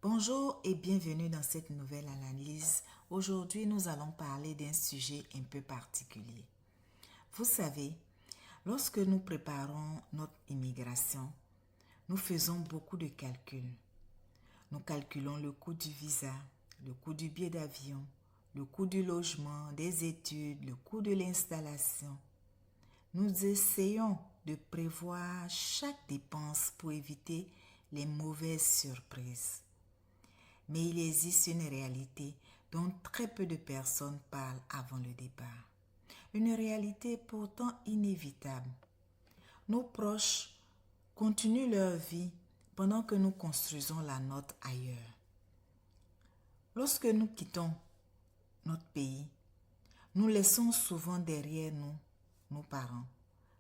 Bonjour et bienvenue dans cette nouvelle analyse. Aujourd'hui, nous allons parler d'un sujet un peu particulier. Vous savez, lorsque nous préparons notre immigration, nous faisons beaucoup de calculs. Nous calculons le coût du visa, le coût du billet d'avion, le coût du logement, des études, le coût de l'installation. Nous essayons de prévoir chaque dépense pour éviter les mauvaises surprises. Mais il existe une réalité dont très peu de personnes parlent avant le départ. Une réalité pourtant inévitable. Nos proches continuent leur vie pendant que nous construisons la nôtre ailleurs. Lorsque nous quittons notre pays, nous laissons souvent derrière nous nos parents,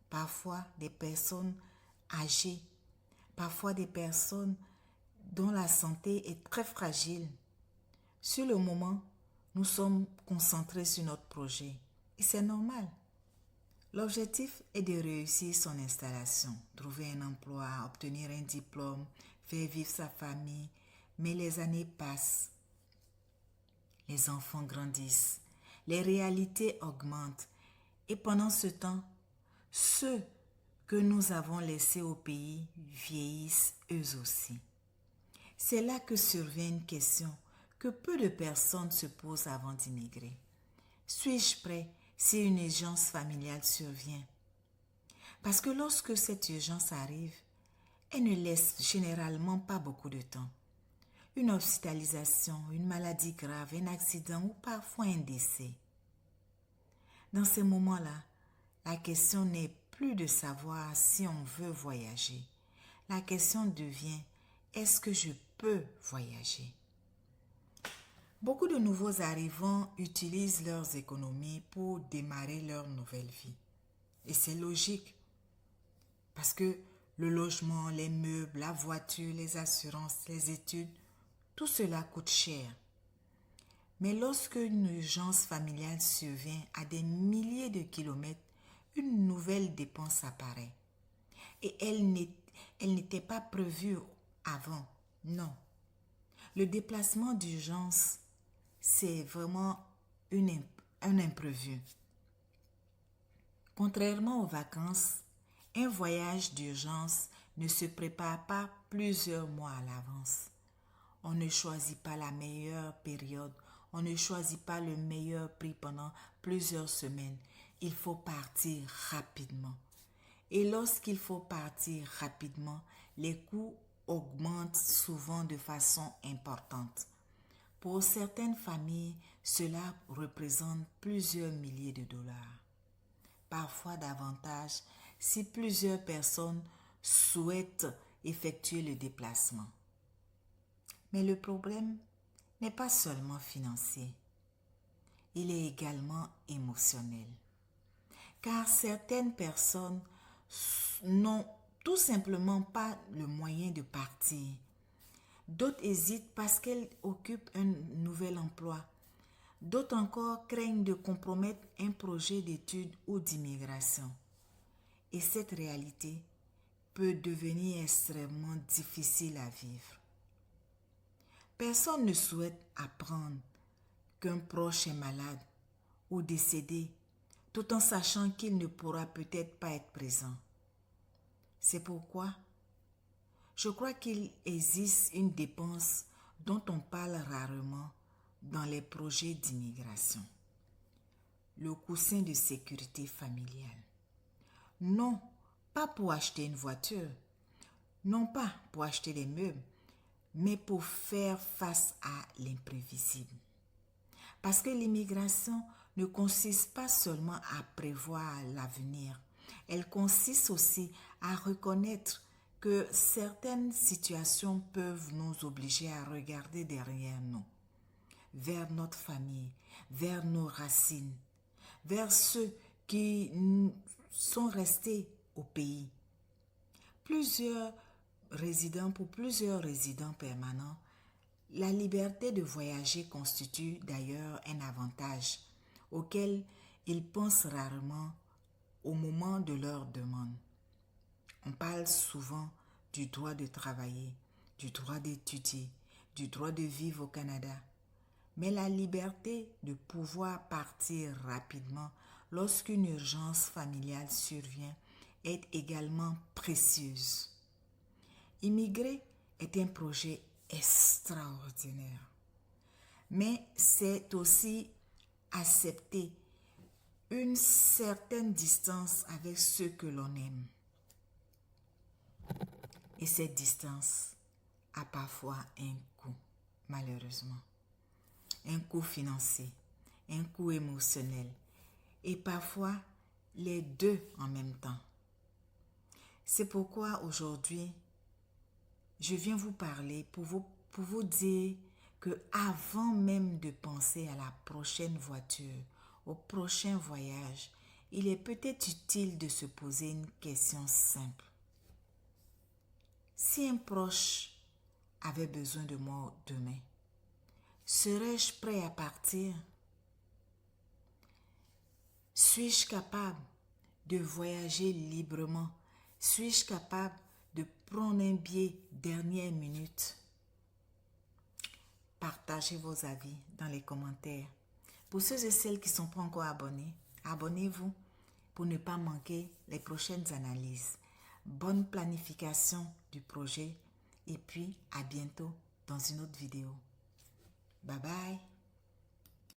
parfois des personnes âgées, parfois des personnes dont la santé est très fragile. Sur le moment, nous sommes concentrés sur notre projet et c'est normal. L'objectif est de réussir son installation, trouver un emploi, obtenir un diplôme, faire vivre sa famille, mais les années passent, les enfants grandissent, les réalités augmentent et pendant ce temps, ceux que nous avons laissés au pays vieillissent eux aussi. C'est là que survient une question que peu de personnes se posent avant d'immigrer. Suis-je prêt si une urgence familiale survient? Parce que lorsque cette urgence arrive, elle ne laisse généralement pas beaucoup de temps. Une hospitalisation, une maladie grave, un accident ou parfois un décès. Dans ces moments-là, la question n'est plus de savoir si on veut voyager. La question devient, est-ce que je peux voyager? Beaucoup de nouveaux arrivants utilisent leurs économies pour démarrer leur nouvelle vie. Et c'est logique. Parce que le logement, les meubles, la voiture, les assurances, les études, tout cela coûte cher. Mais lorsque une urgence familiale survient à des milliers de kilomètres, une nouvelle dépense apparaît. Et elle n'était pas prévue avant. Non. Le déplacement d'urgence, c'est vraiment un imprévu. Contrairement aux vacances, un voyage d'urgence ne se prépare pas plusieurs mois à l'avance. On ne choisit pas la meilleure période, on ne choisit pas le meilleur prix pendant plusieurs semaines. Il faut partir rapidement. Et lorsqu'il faut partir rapidement, les coûts augmentent souvent de façon importante. Pour certaines familles, cela représente plusieurs milliers de dollars. Parfois davantage si plusieurs personnes souhaitent effectuer le déplacement. Mais le problème n'est pas seulement financier, il est également émotionnel. Car certaines personnes n'ont tout simplement pas le moyen de partir. D'autres hésitent parce qu'elles occupent un nouvel emploi. D'autres encore craignent de compromettre un projet d'études ou d'immigration. Et cette réalité peut devenir extrêmement difficile à vivre. Personne ne souhaite apprendre qu'un proche est malade ou décédé, tout en sachant qu'il ne pourra peut-être pas être présent. C'est pourquoi je crois qu'il existe une dépense dont on parle rarement dans les projets d'immigration. Le coussin de sécurité familiale. Non, pas pour acheter une voiture, non pas pour acheter des meubles, mais pour faire face à l'imprévisible. Parce que l'immigration ne consiste pas seulement à prévoir l'avenir, elle consiste aussi à reconnaître que certaines situations peuvent nous obliger à regarder derrière nous, vers notre famille, vers nos racines, vers ceux qui sont restés au pays. Pour plusieurs résidents permanents, la liberté de voyager constitue d'ailleurs un avantage auquel ils pensent rarement au moment de leur demande. On parle souvent du droit de travailler, du droit d'étudier, du droit de vivre au Canada, mais la liberté de pouvoir partir rapidement lorsqu'une urgence familiale survient est également précieuse. Immigrer est un projet extraordinaire, mais c'est aussi accepter une certaine distance avec ceux que l'on aime. Et cette distance a parfois un coût, malheureusement. Un coût financier, un coût émotionnel et parfois les deux en même temps. C'est pourquoi aujourd'hui, je viens vous parler pour vous dire que avant même de penser à la prochaine voiture, au prochain voyage, il est peut-être utile de se poser une question simple. Si un proche avait besoin de moi demain, serais-je prêt à partir? Suis-je capable de voyager librement? Suis-je capable de prendre un billet dernière minute? Partagez vos avis dans les commentaires. Pour ceux et celles qui ne sont pas encore abonnés, abonnez-vous pour ne pas manquer les prochaines analyses. Bonne planification du projet et puis à bientôt dans une autre vidéo. Bye bye.